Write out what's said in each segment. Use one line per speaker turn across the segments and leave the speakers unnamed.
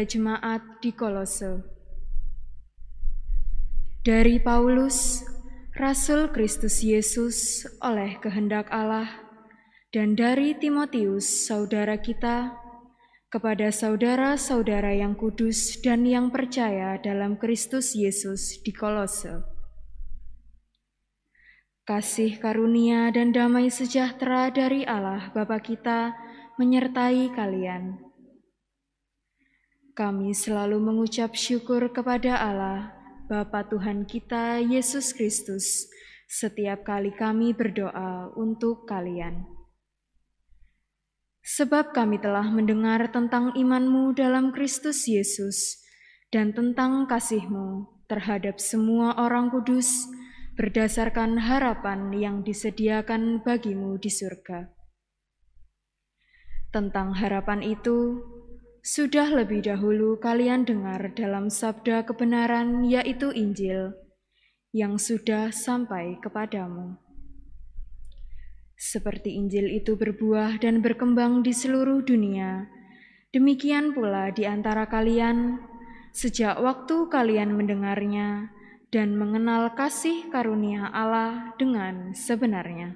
Jemaat di Kolose. Dari Paulus, Rasul Kristus Yesus oleh kehendak Allah, dan dari Timotius, saudara kita, kepada saudara-saudara yang kudus dan yang percaya dalam Kristus Yesus di Kolose. Kasih karunia dan damai sejahtera dari Allah Bapa kita menyertai kalian. Kami selalu mengucap syukur kepada Allah, Bapa Tuhan kita Yesus Kristus, setiap kali kami berdoa untuk kalian. Sebab kami telah mendengar tentang iman-Mu dalam Kristus Yesus dan tentang kasih-Mu terhadap semua orang kudus berdasarkan harapan yang disediakan bagi-Mu di surga. Tentang harapan itu, sudah lebih dahulu kalian dengar dalam sabda kebenaran, yaitu Injil, yang sudah sampai kepadamu. Seperti Injil itu berbuah dan berkembang di seluruh dunia, demikian pula di antara kalian, sejak waktu kalian mendengarnya dan mengenal kasih karunia Allah dengan sebenarnya.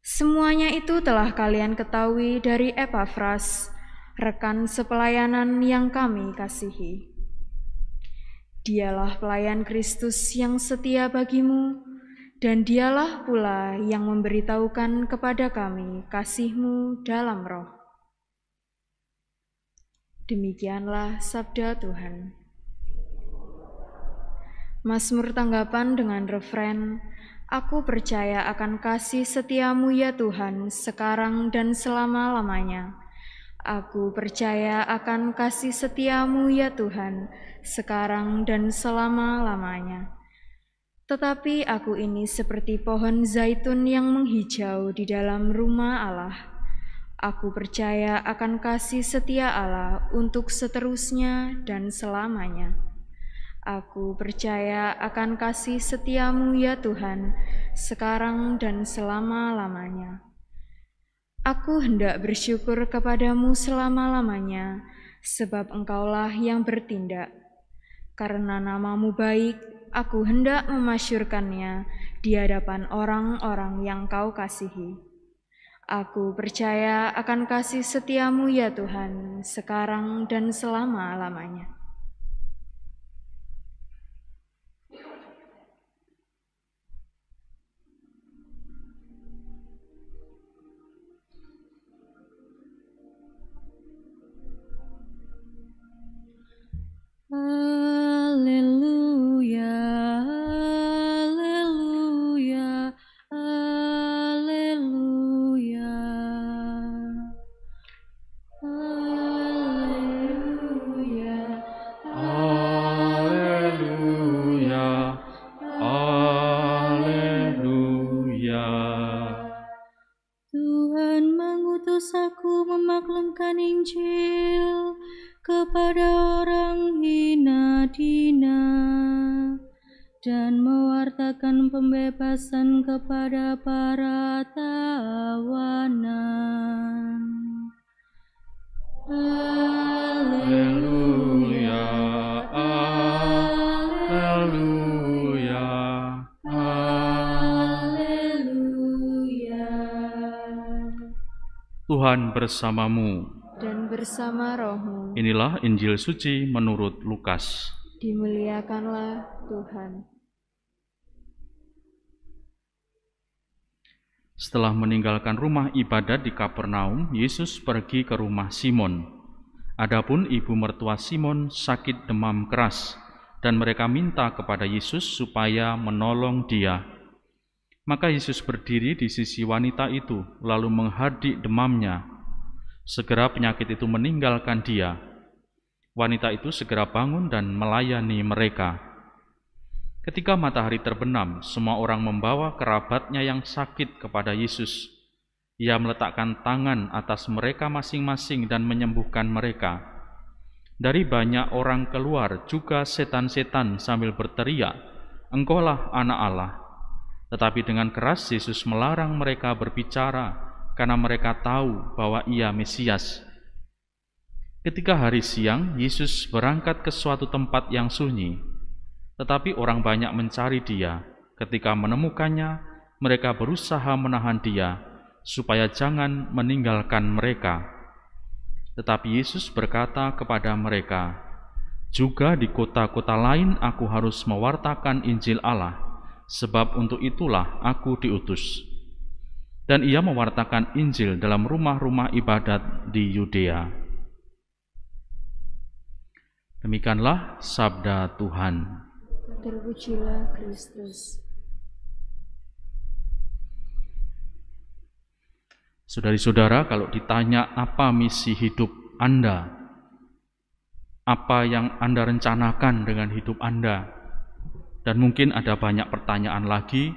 Semuanya itu telah kalian ketahui dari Epafras, rekan sepelayanan yang kami kasihi. Dialah pelayan Kristus yang setia bagimu, dan dialah pula yang memberitahukan kepada kami kasih-Mu dalam roh. Demikianlah sabda Tuhan. Mazmur tanggapan dengan refren, Aku percaya akan kasih setia-Mu ya Tuhan, sekarang dan selama-lamanya. Aku percaya akan kasih setia-Mu ya Tuhan, sekarang dan selama-lamanya. Tetapi aku ini seperti pohon zaitun yang menghijau di dalam rumah Allah. Aku percaya akan kasih setia Allah untuk seterusnya dan selamanya. Aku percaya akan kasih setia-Mu ya Tuhan, sekarang dan selama-lamanya. Aku hendak bersyukur kepadamu selama-lamanya, sebab Engkaulah yang bertindak. Karena nama-Mu baik, aku hendak memasyurkannya di hadapan orang-orang yang Kau kasihi. Aku percaya akan kasih setia-Mu ya Tuhan, sekarang dan selama-lamanya.
Haleluya, haleluya, haleluya. Haleluya,
haleluya, haleluya.
Tuhan mengutus aku memaklumkan Injil kepada orang hina dina dan mewartakan pembebasan kepada para tawanan.
Haleluya, haleluya,
haleluya.
Tuhan bersamamu
Dan bersama rohmu.
Inilah Injil suci menurut Lukas.
Dimuliakanlah Tuhan.
Setelah meninggalkan rumah ibadat di Kapernaum, Yesus pergi ke rumah Simon. Adapun ibu mertua Simon sakit demam keras, dan mereka minta kepada Yesus supaya menolong dia. Maka Yesus berdiri di sisi wanita itu, lalu menghardik demamnya. Segera penyakit itu meninggalkan dia. Wanita itu segera bangun dan melayani mereka. Ketika matahari terbenam, semua orang membawa kerabatnya yang sakit kepada Yesus. Ia meletakkan tangan atas mereka masing-masing dan menyembuhkan mereka. Dari banyak orang keluar juga setan-setan sambil berteriak, "Engkaulah Anak Allah." Tetapi dengan keras Yesus melarang mereka berbicara, karena mereka tahu bahwa Ia Mesias. Ketika hari siang, Yesus berangkat ke suatu tempat yang sunyi, tetapi orang banyak mencari Dia. Ketika menemukannya, mereka berusaha menahan Dia supaya jangan meninggalkan mereka. Tetapi Yesus berkata kepada mereka, "Juga di kota-kota lain aku harus mewartakan Injil Allah, sebab untuk itulah aku diutus." Dan Ia mewartakan Injil dalam rumah-rumah ibadat di Yudea. Demikianlah sabda Tuhan.
Terpujilah Kristus.
Saudari-saudara, kalau ditanya apa misi hidup Anda, apa yang Anda rencanakan dengan hidup Anda, dan mungkin ada banyak pertanyaan lagi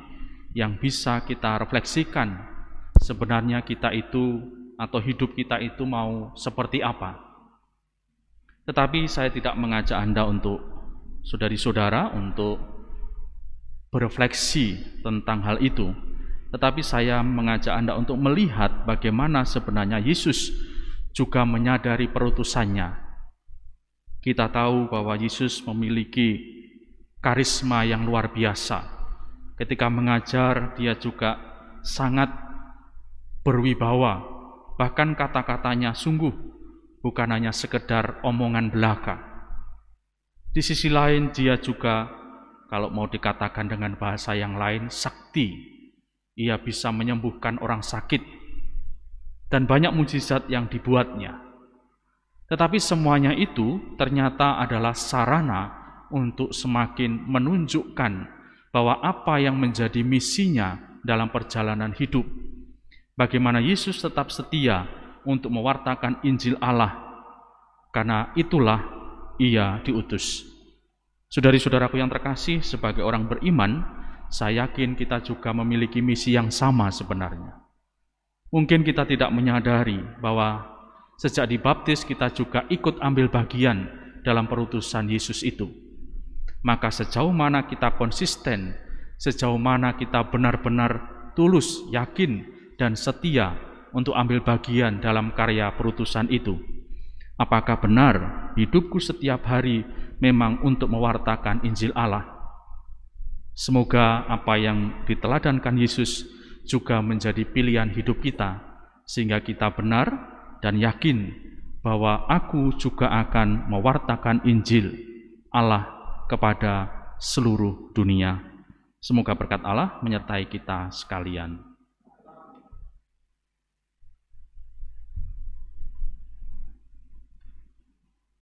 yang bisa kita refleksikan. Sebenarnya kita itu atau hidup kita itu mau seperti apa? Tetapi saya tidak mengajak Anda untuk, saudari-saudara, untuk berefleksi tentang hal itu. Tetapi saya mengajak Anda untuk melihat bagaimana sebenarnya Yesus juga menyadari perutusannya. Kita tahu bahwa Yesus memiliki karisma yang luar biasa. Ketika mengajar, Dia juga sangat berwibawa. Bahkan kata-katanya sungguh bukan hanya sekedar omongan belaka. Di sisi lain, Dia juga, kalau mau dikatakan dengan bahasa yang lain, sakti. Ia bisa menyembuhkan orang sakit, dan banyak mujizat yang dibuatnya. Tetapi semuanya itu ternyata adalah sarana untuk semakin menunjukkan bahwa apa yang menjadi misinya dalam perjalanan hidup. Bagaimana Yesus tetap setia untuk mewartakan Injil Allah, karena itulah Ia diutus. Saudari-saudaraku yang terkasih, sebagai orang beriman, saya yakin kita juga memiliki misi yang sama sebenarnya. Mungkin kita tidak menyadari bahwa sejak dibaptis kita juga ikut ambil bagian dalam perutusan Yesus itu. Maka sejauh mana kita konsisten, sejauh mana kita benar-benar tulus, yakin, dan setia untuk ambil bagian dalam karya perutusan itu. Apakah benar hidupku setiap hari memang untuk mewartakan Injil Allah? Semoga apa yang diteladankan Yesus juga menjadi pilihan hidup kita, sehingga kita benar dan yakin bahwa aku juga akan mewartakan Injil Allah kepada seluruh dunia. Semoga berkat Allah menyertai kita sekalian.